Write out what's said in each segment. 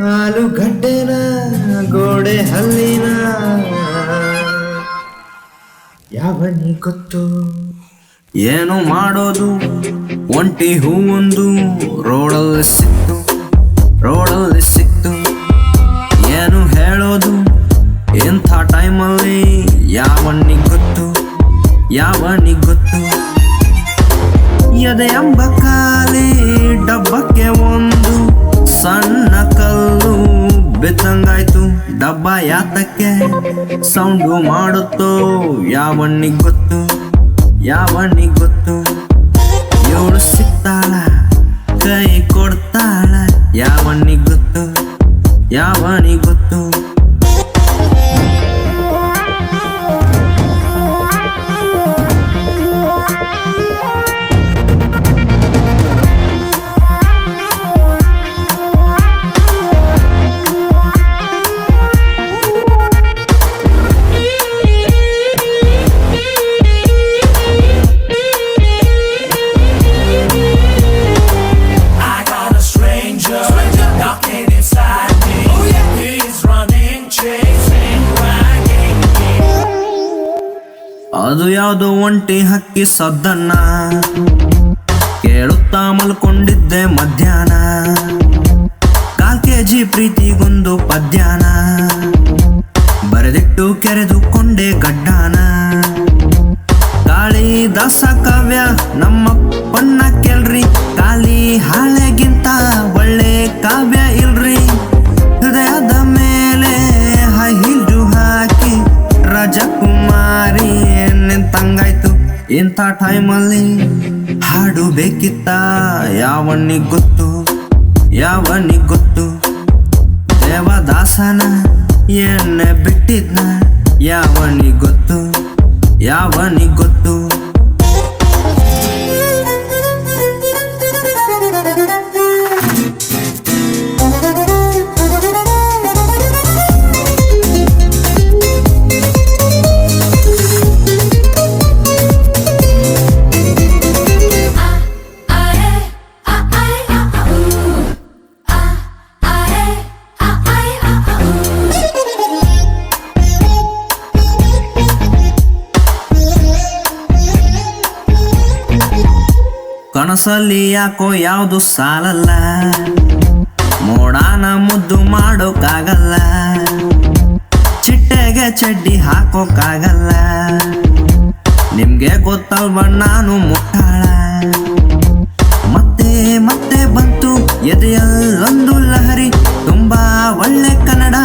ಆಲೂಗಡ್ಡೆನ ಗೋಡೆ ಹಲ್ಲಿನ ಯಾವನಿ ಗೊತ್ತು ಏನು ಮಾಡೋದು ಒಂಟಿ ಹೂವೊಂದು ರೋಡಲ್ಲಿ ಸಿಕ್ತು ಏನು ಹೇಳೋದು ಇಂಥ ಟೈಮಲ್ಲಿ ಯಾವನಿ ಗೊತ್ತು ಎದೆ ಎಂಬ ಖಾಲಿ ಡಬ್ಬಕ್ಕೆ ಒಂದು ಸಣ್ಣ ಕಲ್ಲು ಬಿದ್ದಂಗಾಯ್ತು. ಡಬ್ಬ ಯಾತಕ್ಕೆ ಸೌಂಡು ಮಾಡುತ್ತೋ ಯಾವನಿ ಗೊತ್ತು ಇವಳು ಸಿಗ್ತಾಳ ಕೈ ಕೊಡ್ತಾಳ ಯಾವನಿ ಗೊತ್ತು ಅದು ಯಾವುದೋ ಒಂಟಿ ಹಕ್ಕಿ ಸದ್ದನ್ನ ಕೇಳುತ್ತಾ ಮಲ್ಕೊಂಡಿದ್ದೆ ಮಧ್ಯಾಹ್ನ. 4 kg ಪ್ರೀತಿಗೊಂದು ಪದ್ಯಾನ ಬರೆದಿಟ್ಟು ಕೆರೆದುಕೊಂಡೆ ಗಡ್ಡಾನ. ಕಾಳಿದಾಸ ಕಾವ್ಯ ನಮ್ಮಪ್ಪನ್ನ ಕೇಳ್ರಿ, ಖಾಲಿ ಹಾಳೆಗಿಂತ ಒಳ್ಳೆ ಕಾವ್ಯ ಇಲ್ರಿ. ಹೃದಯದ ಮೇಲೆ ಹೈ ಹೀಲ್ಡು ಹಾಕಿ ರಾಜಕುಮಾರಿ ನಿಂತಂಗಾಯ್ತು. ಇಂಥ ಟೈಮಲ್ಲಿ ಹಾಡು ಬೇಕಿತ್ತ ಯಾವನಿ ಗೊತ್ತು ದೇವದಾಸನ ಎಣ್ಣೆ ಬಿಟ್ಟಿದ್ನ ಯಾವನಿ ಗೊತ್ತು ಕನಸಲ್ಲಿ ಯಾಕೋ ಯಾವುದು ಸಾಲಲ್ಲ, ಮೋಡಾನ ಮುದ್ದು ಮಾಡೋಕ್ಕಾಗಲ್ಲ, ಚಿಟ್ಟೆಗೆ ಚಡ್ಡಿ ಹಾಕೋಕ್ಕಾಗಲ್ಲ. ನಿಮ್ಗೆ ಗೊತ್ತಲ್ವ ನಾನು ಮುಟ್ಟಾಳ. ಮತ್ತೆ ಬಂತು ಎದೆಯಲ್ಲೊಂದು ಲಹರಿ, ತುಂಬಾ ಒಳ್ಳೆ ಕನ್ನಡ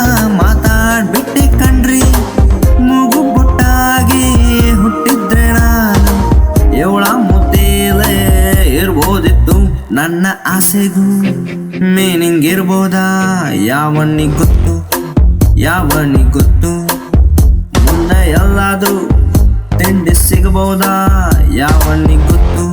ಮಾತಾಡ್ಬಿಟ್ಟೆ ಕಣ್ರಿ. ಮೂಗು ಬೊಟ್ಟಾಗಿ ಹುಟ್ಟಿದ್ರೆ ನಾನು ಇವಳ ಮುದ್ದೇಲೆ ಇರ್ಬೋದಿತ್ತು. ನನ್ನ ಆಸೆಗೂ ಮೀನಿಂಗ್ ಇರ್ಬೋದಾ ಯಾವನಿ ಗೊತ್ತು ಮುಂದೆ ಎಲ್ಲಾದ್ರೂ ತಿಂಡಿ ಸಿಗಬಹುದಾ ಯಾವನಿ ಗೊತ್ತು